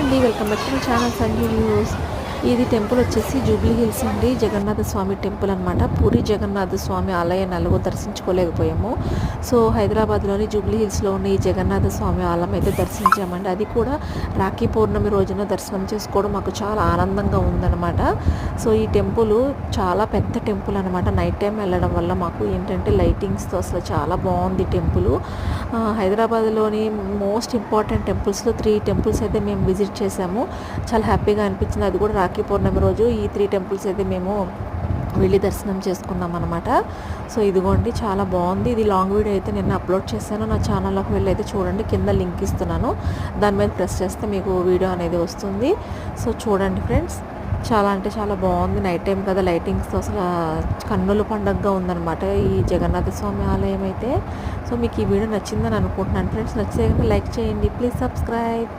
అండి, welcome back to my channel Sanju news. ఇది temple వచ్చేసి జూబ్లీ హిల్స్ అండి, జగన్నాథ స్వామి టెంపుల్ అనమాట. పూరి జగన్నాథ స్వామి ఆలయం నలుగు దర్శించుకోలేకపోయాము. సో హైదరాబాద్లోని జూబ్లీ హిల్స్లో ఉన్న ఈ జగన్నాథ స్వామి ఆలయం అయితే దర్శించామండి. అది కూడా రాఖీ పౌర్ణమి రోజున దర్శనం చేసుకోవడం మాకు చాలా ఆనందంగా ఉందన్నమాట. సో ఈ టెంపుల్ చాలా పెద్ద టెంపుల్ అనమాట. నైట్ టైం వెళ్ళడం వల్ల మాకు ఏంటంటే లైటింగ్స్తో అసలు చాలా బాగుంది టెంపుల్. హైదరాబాద్లోని మోస్ట్ ఇంపార్టెంట్ టెంపుల్స్లో 3 టెంపుల్స్ అయితే మేము విజిట్ చేసాము. చాలా హ్యాపీగా అనిపించింది. అది కూడా రాఖీ పౌర్ణమి రోజు ఈ 3 టెంపుల్స్ అయితే మేము వెళ్ళి దర్శనం చేసుకున్నాం అనమాట. సో ఇదిగోండి, చాలా బాగుంది. ఇది లాంగ్ వీడియో అయితే నిన్న అప్లోడ్ చేశాను. నా ఛానల్లోకి వెళ్ళి అయితే చూడండి, కింద లింక్ ఇస్తున్నాను. దాని మీద ప్రెస్ చేస్తే మీకు వీడియో అనేది వస్తుంది. సో చూడండి ఫ్రెండ్స్, చాలా అంటే చాలా బాగుంది. నైట్ టైం కదా, లైటింగ్స్తో అసలు కన్నుల పండుగగా ఉందన్నమాట ఈ జగన్నాథ స్వామి ఆలయం అయితే. సో మీకు ఈ వీడియో నచ్చిందని అనుకుంటున్నాను ఫ్రెండ్స్. నచ్చితే లైక్ చేయండి, ప్లీజ్ సబ్స్క్రైబ్.